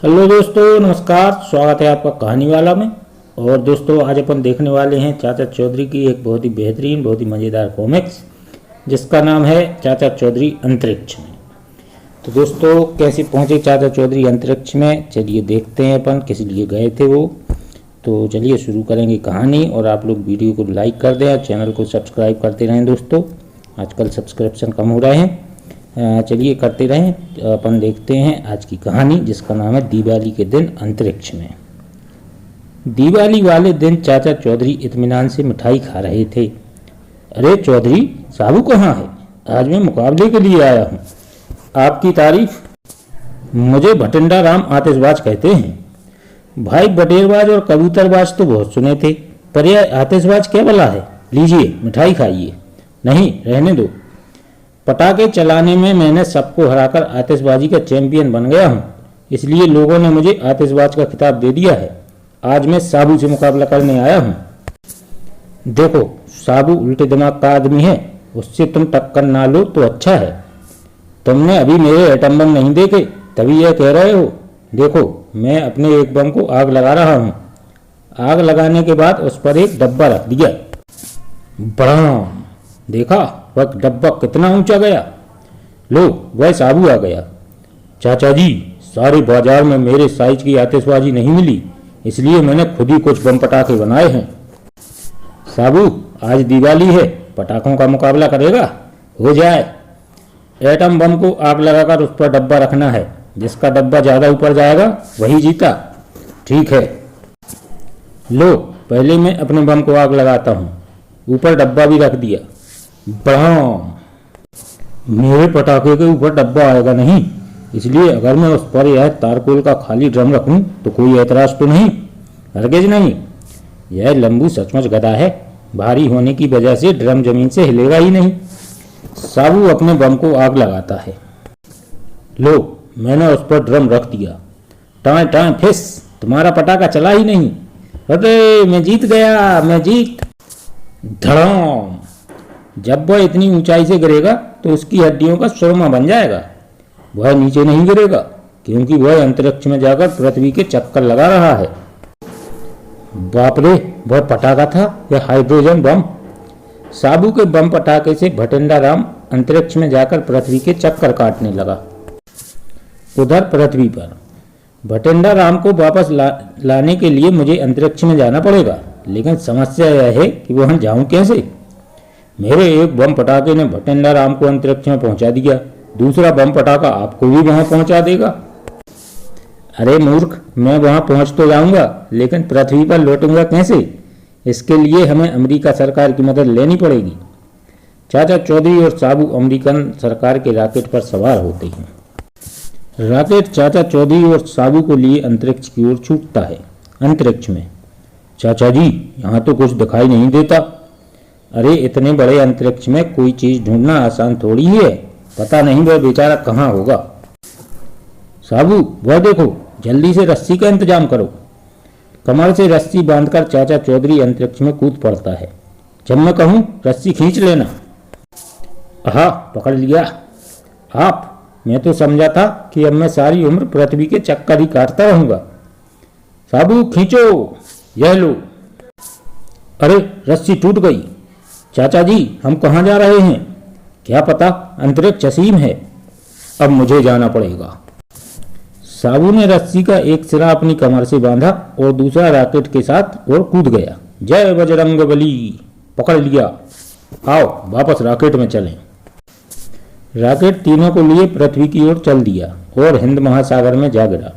Hello दोस्तों, नमस्कार। स्वागत है आपका कहानी वाला में। और दोस्तों, आज अपन देखने वाले हैं चाचा चौधरी की एक बहुत ही बेहतरीन, बहुत ही मज़ेदार कॉमिक्स जिसका नाम है चाचा चौधरी अंतरिक्ष में। तो दोस्तों, कैसे पहुंचे चाचा चौधरी अंतरिक्ष में, चलिए देखते हैं अपन किस लिए गए थे वो। तो चलिए शुरू करेंगे कहानी। और आप लोग वीडियो को लाइक कर दें और चैनल को सब्सक्राइब करते रहें दोस्तों। आजकल सब्सक्रिप्शन कम हो रहे हैं, चलिए करते रहें। अपन देखते हैं आज की कहानी जिसका नाम है दिवाली के दिन अंतरिक्ष में। दिवाली वाले दिन चाचा चौधरी इत्मीनान से मिठाई खा रहे थे। अरे चौधरी साहू कहाँ है? आज मैं मुकाबले के लिए आया हूँ। आपकी तारीफ? मुझे भटिंडा राम आतिशबाज कहते हैं। भाई बटेरबाज और कबूतरबाज तो बहुत सुने थे, पर यह आतिशबाज क्या भला है? लीजिए मिठाई खाइए। नहीं, रहने दो। पटाखे चलाने में मैंने सबको हराकर आतिशबाजी का चैंपियन बन गया हूँ, इसलिए लोगों ने मुझे आतिशबाज का खिताब दे दिया है। आज मैं साबू से मुकाबला करने आया हूँ। देखो, साबू उल्टे दिमाग का आदमी है, उससे तुम टक्कर ना लो तो अच्छा है। तुमने अभी मेरे एटम बम नहीं देखे, तभी यह कह रहे हो। देखो, मैं अपने एक बम को आग लगा रहा हूँ। आग लगाने के बाद उस पर एक डब्बा रख दिया। बड़ा देखा वह डब्बा कितना ऊंचा गया। लो, वह साबू आ गया। चाचा जी, सारे बाजार में मेरे साइज की आतिशबाजी नहीं मिली, इसलिए मैंने खुद ही कुछ बम पटाखे बनाए हैं। साबू, आज दिवाली है, पटाखों का मुकाबला करेगा? हो जाए। एटम बम को आग लगाकर उस पर डब्बा रखना है, जिसका डब्बा ज्यादा ऊपर जाएगा वही जीता। ठीक है। लो, पहले मैं अपने बम को आग लगाता हूँ। ऊपर डब्बा भी रख दिया। बम! मेरे पटाखे के ऊपर डब्बा आएगा नहीं, इसलिए अगर मैं उस पर यह तारकोल का खाली ड्रम रखूं तो कोई ऐतराज तो नहीं? हरगिज नहीं। यह लंबू सचमुच गधा है, भारी होने की वजह से ड्रम जमीन से हिलेगा ही नहीं। साबू अपने बम को आग लगाता है। लो, मैंने उस पर ड्रम रख दिया। टाँ टाँ फिस, तुम्हारा पटाखा चला ही नहीं। अरे मैं जीत गया, मैं जीत। धड़ाम! जब वह इतनी ऊंचाई से गिरेगा तो उसकी हड्डियों का सुरमा बन जाएगा। वह नीचे नहीं गिरेगा, क्योंकि वह अंतरिक्ष में जाकर पृथ्वी के चक्कर लगा रहा है। बाप रे, वह पटाखा था या हाइड्रोजन बम? साबू के बम पटाखे से भटिंडा राम अंतरिक्ष में जाकर पृथ्वी के चक्कर काटने लगा। उधर पृथ्वी पर भटिंडा राम को वापस लाने के लिए मुझे अंतरिक्ष में जाना पड़ेगा, लेकिन समस्या यह है कि वहां जाऊं कैसे? मेरे एक बम पटाखे ने भटिंडा राम को अंतरिक्ष में पहुंचा दिया, दूसरा बम पटाखा आपको भी वहां पहुंचा देगा। अरे मूर्ख, मैं वहां पहुंच तो जाऊंगा, लेकिन पृथ्वी पर लौटूंगा कैसे? इसके लिए हमें अमेरिका सरकार की मदद लेनी पड़ेगी। चाचा चौधरी और साबू अमेरिकन सरकार के रॉकेट पर सवार होते हैं। रॉकेट चाचा चौधरी और साबू को लिए अंतरिक्ष की ओर छूटता है। अंतरिक्ष में, चाचा जी, यहाँ तो कुछ दिखाई नहीं देता। अरे इतने बड़े अंतरिक्ष में कोई चीज ढूंढना आसान थोड़ी ही है, पता नहीं वह बेचारा कहाँ होगा। साबू, वह देखो, जल्दी से रस्सी का इंतजाम करो। कमर से रस्सी बांधकर चाचा चौधरी अंतरिक्ष में कूद पड़ता है। जब मैं कहूँ रस्सी खींच लेना। आहा, पकड़ लिया। आप, मैं तो समझा था कि अब मैं सारी उम्र पृथ्वी के चक्कर ही काटता रहूंगा। साबू खींचो, यह लो। अरे रस्सी टूट गई। चाचा जी, हम कहाँ जा रहे हैं? क्या पता, अंतरिक्ष असीम है। अब मुझे जाना पड़ेगा। साबू ने रस्सी का एक सिरा अपनी कमर से बांधा और दूसरा रॉकेट के साथ और कूद गया। जय बजरंगबली। पकड़ लिया। आओ वापस रॉकेट में चलें। रॉकेट तीनों को लिए पृथ्वी की ओर चल दिया और हिंद महासागर में जा गिरा।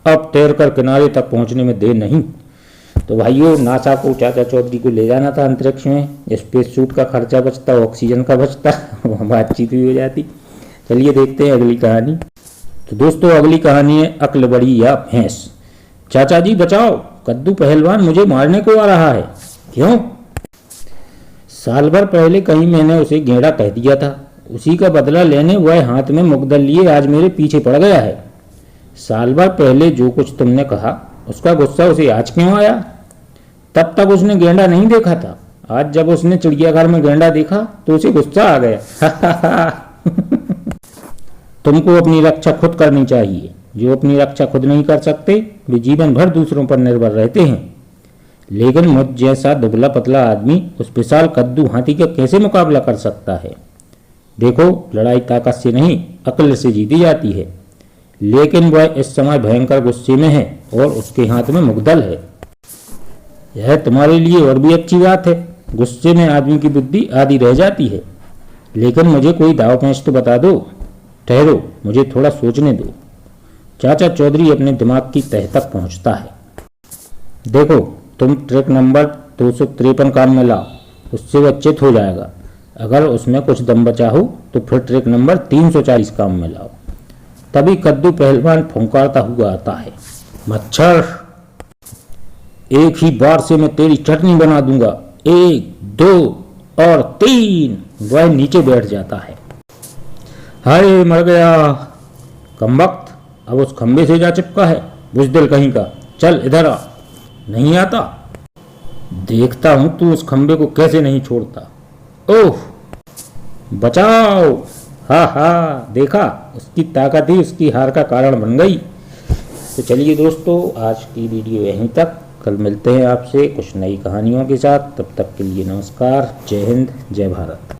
अब तैरकर किनारे तक पहुंचने में देर नहीं। तो भाइयों, नासा को चाचा चौधरी को ले जाना था अंतरिक्ष में। स्पेस सूट का खर्चा बचता, ऑक्सीजन का बचता, बातचीत भी हो जाती। चलिए देखते हैं अगली कहानी। तो दोस्तों, अगली कहानी है अक्ल बड़ी या भैंस। चाचा जी बचाओ, कद्दू पहलवान मुझे मारने को आ रहा है। क्यों? साल भर पहले कहीं मैंने उसे गेंडा कह दिया था, उसी का बदला लेने वह हाथ में मुकदल लिए आज मेरे पीछे पड़ गया है। साल भर पहले जो कुछ तुमने कहा, उसका गुस्सा उसे आज क्यों आया? तब तक उसने गेंडा नहीं देखा था। आज जब उसने चिड़ियाघर में गेंडा देखा तो उसे गुस्सा आ गया। तुमको अपनी रक्षा खुद करनी चाहिए, जो अपनी रक्षा खुद नहीं कर सकते वे जीवन भर दूसरों पर निर्भर रहते हैं, लेकिन मुझ जैसा दुबला पतला आदमी उस विशाल कद्दू हाथी का कैसे मुकाबला कर सकता है। देखो, लड़ाई ताकत से नहीं अक्ल से जीती जाती है। लेकिन वह इस समय भयंकर गुस्से में है और उसके हाथ में मुग्दल है। यह तुम्हारे लिए और भी अच्छी बात है। गुस्से में आदमी की बुद्धि आधी रह जाती है। लेकिन मुझे कोई दाव पेंच तो बता दो। ठहरो, मुझे थोड़ा सोचने दो। चाचा चौधरी अपने दिमाग की तह तक पहुंचता है। देखो, तुम ट्रिक नंबर 253 काम में लाओ, उससे वह चित हो जाएगा। अगर उसमें कुछ दम बचा हो तो फिर ट्रिक नंबर 340 काम में लाओ। तभी कद्दू पहलवान फुंकारता हुआ आता है। मच्छर, एक ही बार से मैं तेरी चटनी बना दूंगा। 1, 2 और 3। वह नीचे बैठ जाता है। हाय, मर गया। कमबख्त, अब उस खंबे से जा चिपका है। बुज़दिल कहीं का, चल इधर आ। नहीं आता? देखता हूं तू उस खंबे को कैसे नहीं छोड़ता। ओह, बचाओ। हा हा, देखा, उसकी ताकत ही उसकी हार का कारण बन गई। तो चलिए दोस्तों, आज की वीडियो यहीं तक। कल मिलते हैं आपसे कुछ नई कहानियों के साथ। तब तक के लिए नमस्कार। जय हिंद, जय भारत।